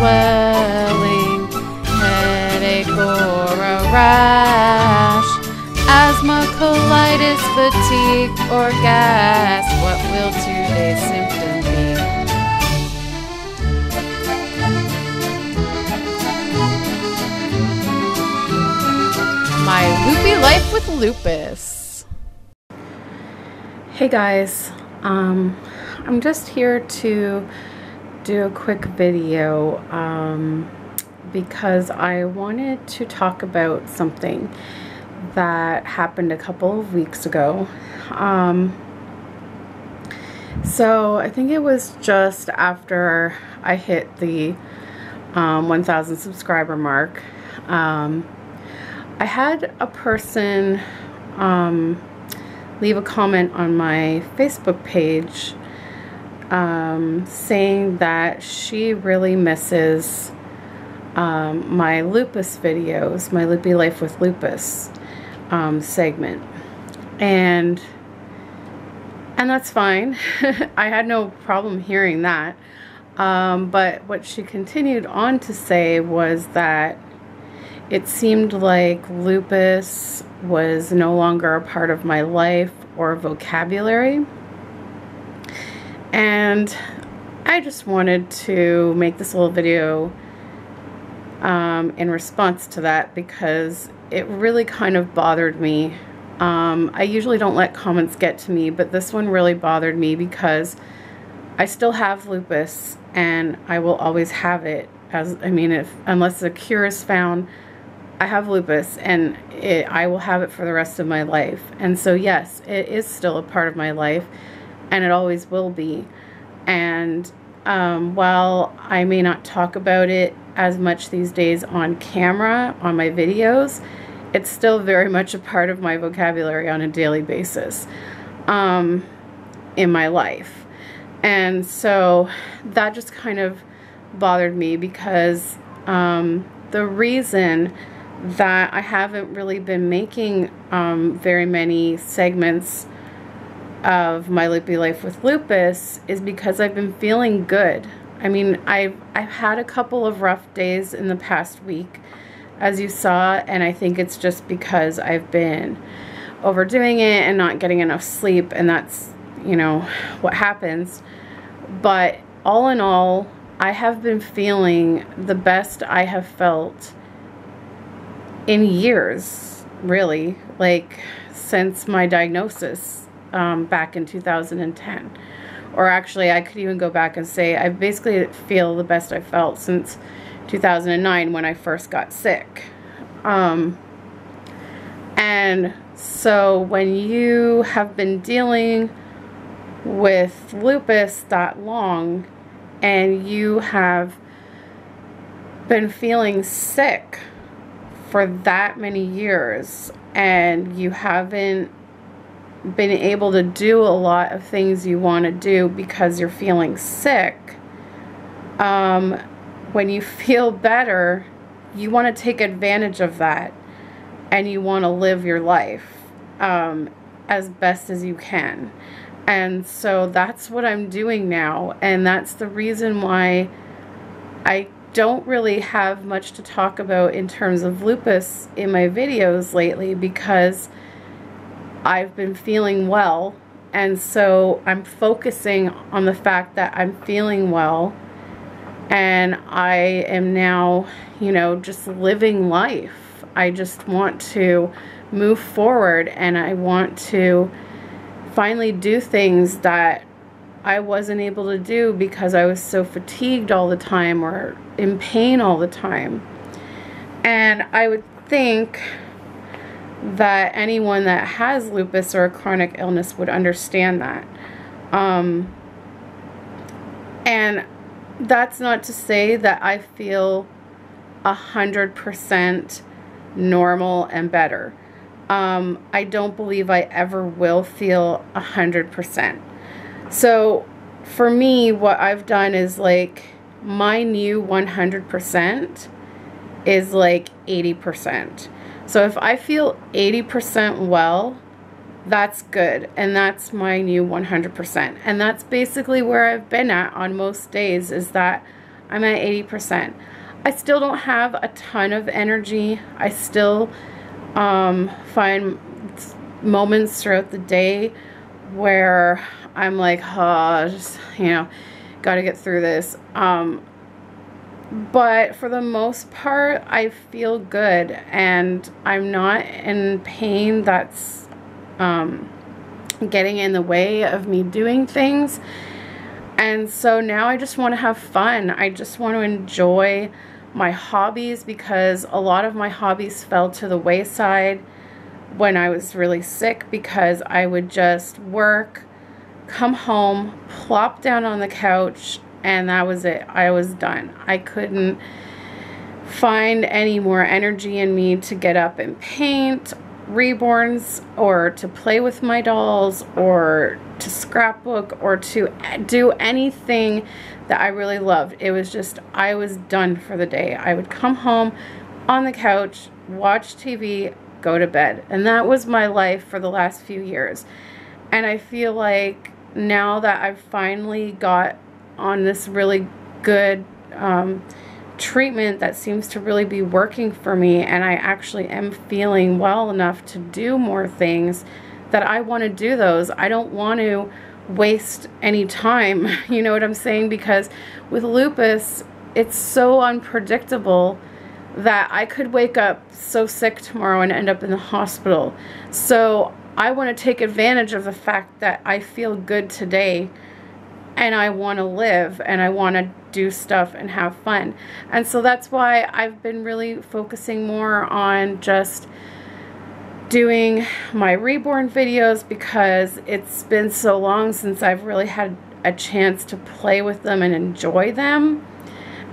swelling, headache or a rash, asthma, colitis, fatigue, or gas. What will today's symptom be? My loopy life with lupus. Hey guys, I'm just here to do a quick video because I wanted to talk about something that happened a couple of weeks ago. So I think it was just after I hit the 1,000 subscriber mark. I had a person leave a comment on my Facebook page saying that she really misses my lupus videos, my Loopy Life with Lupus segment, and that's fine. I had no problem hearing that, but what she continued on to say was that it seemed like lupus was no longer a part of my life or vocabulary. And I just wanted to make this little video in response to that because it really kind of bothered me. I usually don't let comments get to me, but this one really bothered me because I still have lupus and I will always have it. Unless a cure is found, I have lupus, and I will have it for the rest of my life. And so yes, it is still a part of my life, and it always will be. And while I may not talk about it as much these days on camera, on my videos, it's still very much a part of my vocabulary on a daily basis in my life. And so that just kind of bothered me because the reason that I haven't really been making very many segments of my Loopy Life with Lupus is because I've been feeling good. I mean, I've had a couple of rough days in the past week, as you saw, and I think it's just because I've been overdoing it and not getting enough sleep, and that's, you know, what happens. But all in all, I have been feeling the best I have felt in years, really, like since my diagnosis back in 2010. Or actually, I could even go back and say I basically feel the best I felt since 2009 when I first got sick. And so when you have been dealing with lupus that long and you have been feeling sick for that many years and you haven't been able to do a lot of things you want to do because you're feeling sick, when you feel better, you want to take advantage of that and you want to live your life as best as you can. And so that's what I'm doing now, and that's the reason why I don't really have much to talk about in terms of lupus in my videos lately, because I've been feeling well, and so I'm focusing on the fact that I'm feeling well, and I am now, you know, just living life. I just want to move forward, and I want to finally do things that I wasn't able to do because I was so fatigued all the time or in pain all the time. And I would think that anyone that has lupus or a chronic illness would understand that. And that's not to say that I feel 100% normal and better. I don't believe I ever will feel 100%. So for me, what I've done is like my new 100% is like 80%. So if I feel 80% well, that's good, and that's my new 100%. And that's basically where I've been at on most days, is that I'm at 80%. I still don't have a ton of energy. I still find moments throughout the day where I'm like, oh, just, you know, gotta get through this. But for the most part, I feel good, and I'm not in pain that's getting in the way of me doing things. And so now I just want to have fun. I just want to enjoy my hobbies, because a lot of my hobbies fell to the wayside when I was really sick, because I would just work, come home, plop down on the couch, and that was it. I was done. I couldn't find any more energy in me to get up and paint reborns, or to play with my dolls, or to scrapbook, or to do anything that I really loved. It was just, I was done for the day. I would come home on the couch, watch TV, go to bed. And that was my life for the last few years. And I feel like now that I've finally got on this really good treatment that seems to really be working for me, and I actually am feeling well enough to do more things, that I want to do those. I don't want to waste any time, you know what I'm saying? Because with lupus, it's so unpredictable that I could wake up so sick tomorrow and end up in the hospital. So I want to take advantage of the fact that I feel good today, and I want to live, and I want to do stuff and have fun. And so that's why I've been really focusing more on just doing my reborn videos, because it's been so long since I've really had a chance to play with them and enjoy them.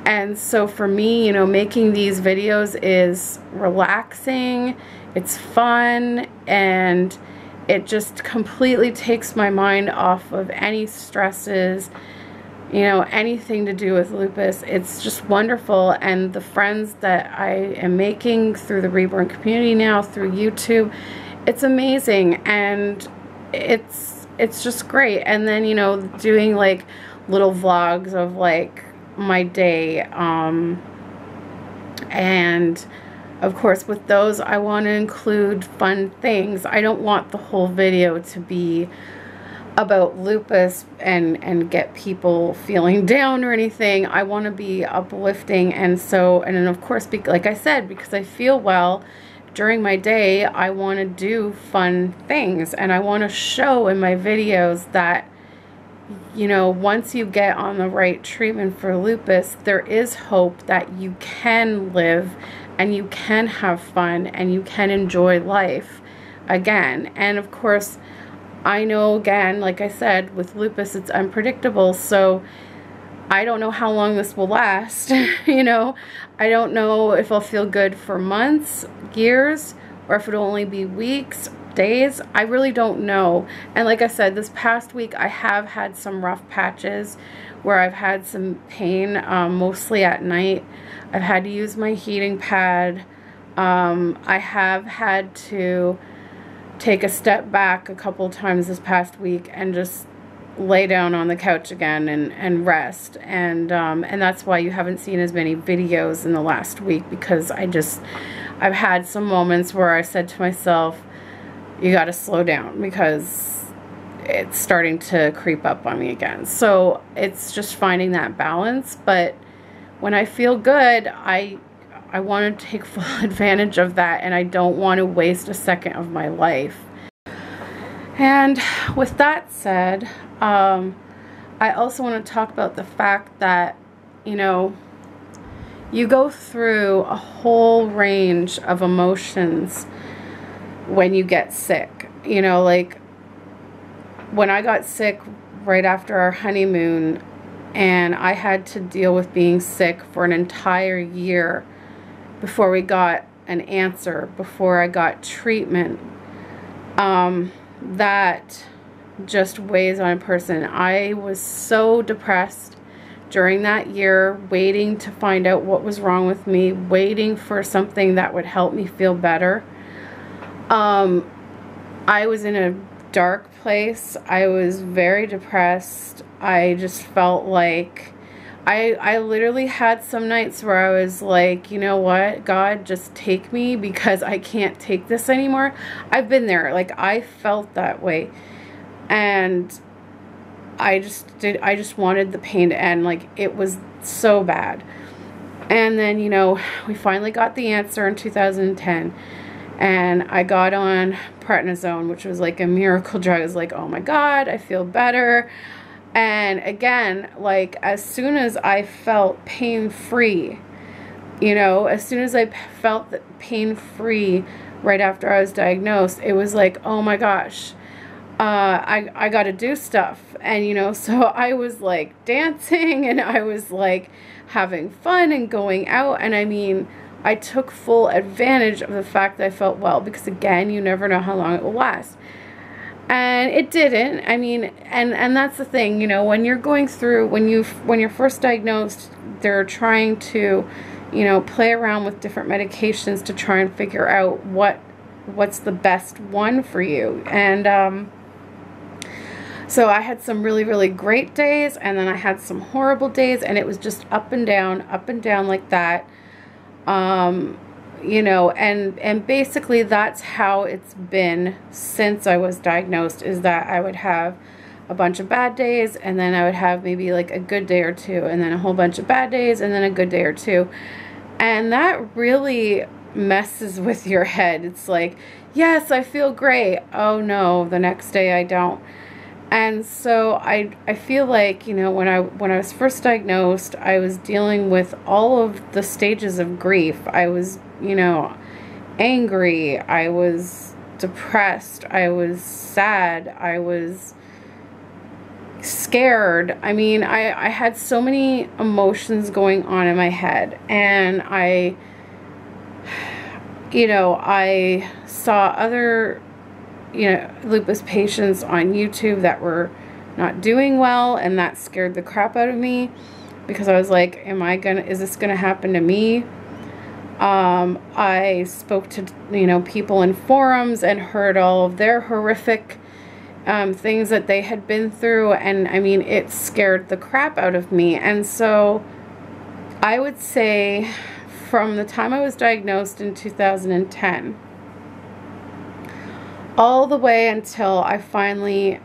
And so for me, you know, making these videos is relaxing, it's fun, and it just completely takes my mind off of any stresses, you know, anything to do with lupus. It's just wonderful. And the friends that I am making through the Reborn community now, through YouTube, it's amazing, and it's just great. And then, you know, doing like little vlogs of like my day, and of course with those I want to include fun things. I don't want the whole video to be about lupus and get people feeling down or anything. I want to be uplifting. And so, and then of course, like I said, because I feel well during my day, I want to do fun things, and I want to show in my videos that, you know, once you get on the right treatment for lupus, there is hope that you can live, and you can have fun, and you can enjoy life again. And of course, I know, again, like I said, with lupus, it's unpredictable, so I don't know how long this will last. You know, I don't know if I'll feel good for months, years, or if it'll only be weeks, days. I really don't know. And like I said, this past week I have had some rough patches where I've had some pain, mostly at night. I've had to use my heating pad. I have had to take a step back a couple times this past week and just lay down on the couch again and rest. And that's why you haven't seen as many videos in the last week, because I've had some moments where I said to myself, you got to slow down, because it's starting to creep up on me again. So it's just finding that balance. But when I feel good, I want to take full advantage of that, and I don't want to waste a second of my life. And with that said, I also want to talk about the fact that, you know, you go through a whole range of emotions when you get sick. You know, like when I got sick right after our honeymoon, and I had to deal with being sick for an entire year before we got an answer, before I got treatment, that just weighs on a person. I was so depressed during that year, waiting to find out what was wrong with me, waiting for something that would help me feel better. I was in a dark place. I was very depressed. I just felt like I literally had some nights where I was like, you know what, God, just take me because I can't take this anymore. I've been there. Like, I felt that way. And I just wanted the pain to end. Like, it was so bad. And then, you know, we finally got the answer in 2010. And I got on prednisone, which was like a miracle drug. I was like, oh my God, I feel better. And again, like, as soon as I felt pain-free, you know, as soon as I felt pain-free right after I was diagnosed, it was like, oh my gosh, I got to do stuff. And, you know, so I was like dancing and I was like having fun and going out. And I mean, I took full advantage of the fact that I felt well, because again, you never know how long it will last. And it didn't. I mean, and that's the thing, you know, when you're going through, when you're first diagnosed, they're trying to, you know, play around with different medications to try and figure out what's the best one for you. And so I had some really, really great days, and then I had some horrible days, and it was just up and down like that. You know, and basically that's how it's been since I was diagnosed, is that I would have a bunch of bad days, and then I would have maybe like a good day or two, and then a whole bunch of bad days, and then a good day or two. And that really messes with your head. It's like, yes, I feel great. Oh no, the next day I don't. And so I feel like, you know, when I was first diagnosed, I was dealing with all of the stages of grief. I was, you know, angry, I was depressed, I was sad, I was scared. I mean, I had so many emotions going on in my head, and you know, I saw other, you know, lupus patients on YouTube that were not doing well, and that scared the crap out of me, because I was like, is this gonna happen to me? I spoke to, you know, people in forums and heard all of their horrific things that they had been through, and I mean, it scared the crap out of me. And so I would say from the time I was diagnosed in 2010 all the way until I finally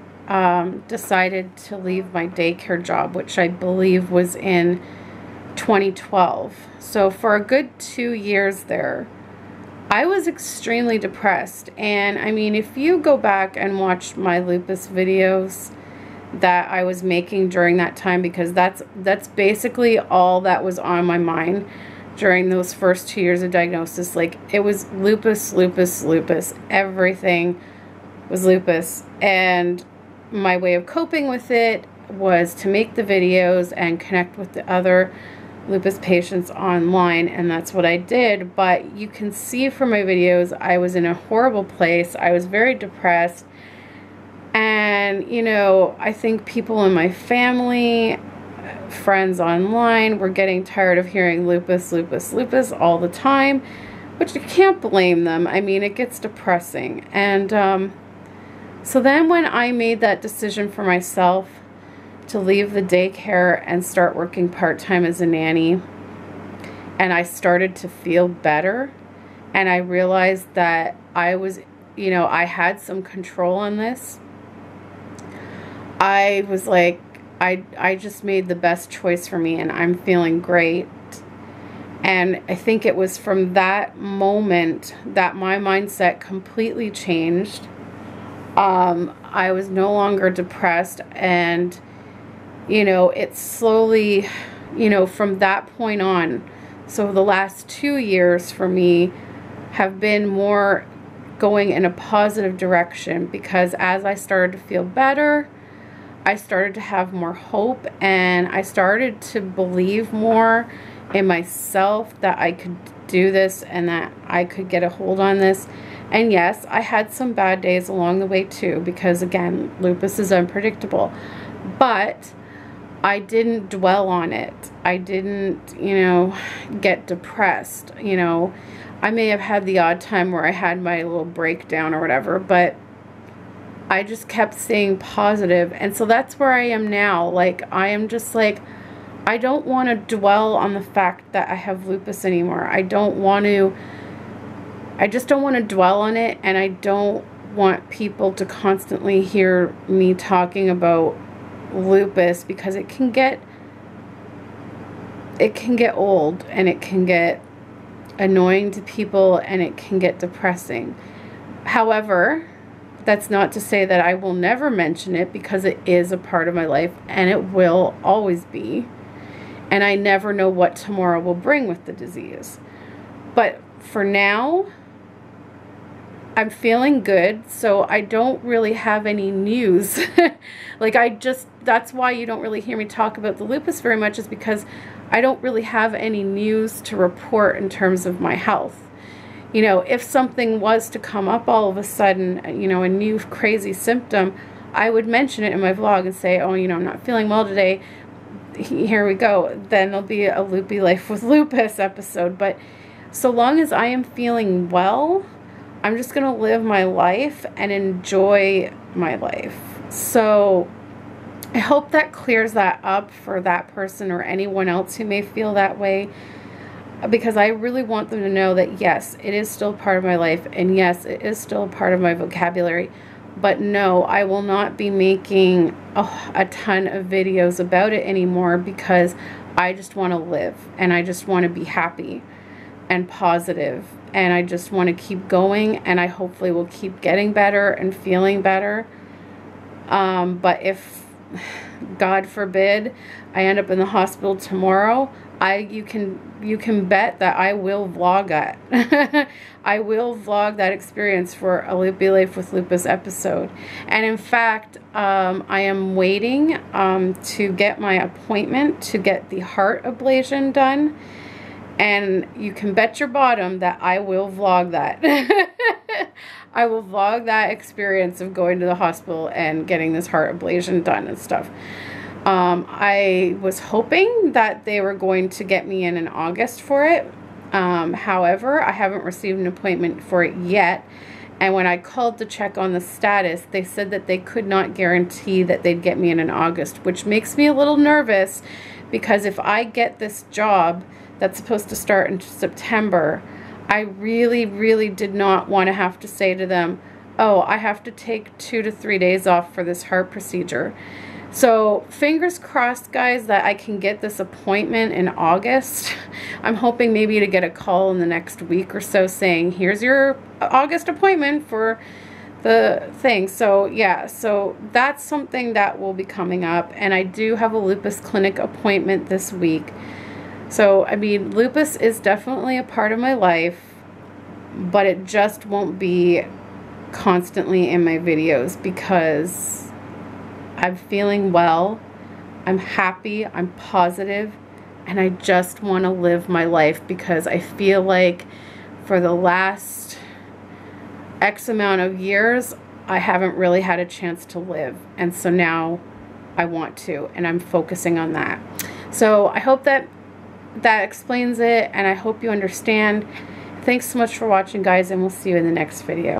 decided to leave my daycare job, which I believe was in 2012. So for a good 2 years there, I was extremely depressed. And I mean, if you go back and watch my lupus videos that I was making during that time, because that's basically all that was on my mind during those first 2 years of diagnosis. Like, it was lupus, lupus, lupus. Everything was lupus. And my way of coping with it was to make the videos and connect with the other lupus patients online, and that's what I did. But you can see from my videos, I was in a horrible place. I was very depressed. And, you know, I think people in my family, friends online, were getting tired of hearing lupus, lupus, lupus all the time, which you can't blame them. I mean, it gets depressing. And so then when I made that decision for myself to leave the daycare and start working part-time as a nanny, and I started to feel better, and I realized that I was, you know, I had some control on this, I was like, I just made the best choice for me, and I'm feeling great. And I think it was from that moment that my mindset completely changed. I was no longer depressed, and, you know, it slowly, you know, from that point on, so the last 2 years for me have been more going in a positive direction, because as I started to feel better, I started to have more hope, and I started to believe more in myself that I could do this and that I could get a hold on this. And yes, I had some bad days along the way too, because again, lupus is unpredictable. But I didn't dwell on it. I didn't, you know, get depressed. You know, I may have had the odd time where I had my little breakdown or whatever, but I just kept staying positive. And so that's where I am now. Like, I am just like, I don't want to dwell on the fact that I have lupus anymore. I just don't want to dwell on it, and I don't want people to constantly hear me talking about lupus, because it can get old, and it can get annoying to people, and it can get depressing. However, that's not to say that I will never mention it, because it is a part of my life, and it will always be. And I never know what tomorrow will bring with the disease. But for now, I'm feeling good, so I don't really have any news. Like, that's why you don't really hear me talk about the lupus very much, is because I don't really have any news to report in terms of my health. You know, if something was to come up all of a sudden, you know, a new crazy symptom, I would mention it in my vlog and say, oh, you know, I'm not feeling well today. Here we go. Then there'll be a Loopy Life with Lupus episode. But so long as I am feeling well, I'm just going to live my life and enjoy my life. So I hope that clears that up for that person or anyone else who may feel that way, because I really want them to know that yes, it is still part of my life, and yes, it is still a part of my vocabulary. But no, I will not be making a ton of videos about it anymore, because I just want to live, and I just want to be happy and positive, and I just want to keep going, and I hopefully will keep getting better and feeling better. But if, God forbid, I end up in the hospital tomorrow, you can bet that I will vlog it. I will vlog that experience for a Loopy Life with Lupus episode. And in fact, I am waiting to get my appointment to get the heart ablation done. And you can bet your bottom that I will vlog that. I will vlog that experience of going to the hospital and getting this heart ablation done and stuff. I was hoping that they were going to get me in August for it. However, I haven't received an appointment for it yet. And when I called to check on the status, they said that they could not guarantee that they'd get me in August, which makes me a little nervous, because if I get this job that's supposed to start in September, I really, really did not want to have to say to them, oh, I have to take 2 to 3 days off for this heart procedure. So fingers crossed, guys, that I can get this appointment in August. I'm hoping maybe to get a call in the next week or so saying, here's your August appointment for the thing. So yeah, so that's something that will be coming up. And I do have a lupus clinic appointment this week. So, I mean, lupus is definitely a part of my life, but it just won't be constantly in my videos, because I'm feeling well, I'm happy, I'm positive, and I just want to live my life, because I feel like for the last X amount of years, I haven't really had a chance to live. And so now I want to, and I'm focusing on that. So I hope that explains it, and I hope you understand. Thanks so much for watching, guys, and we'll see you in the next video.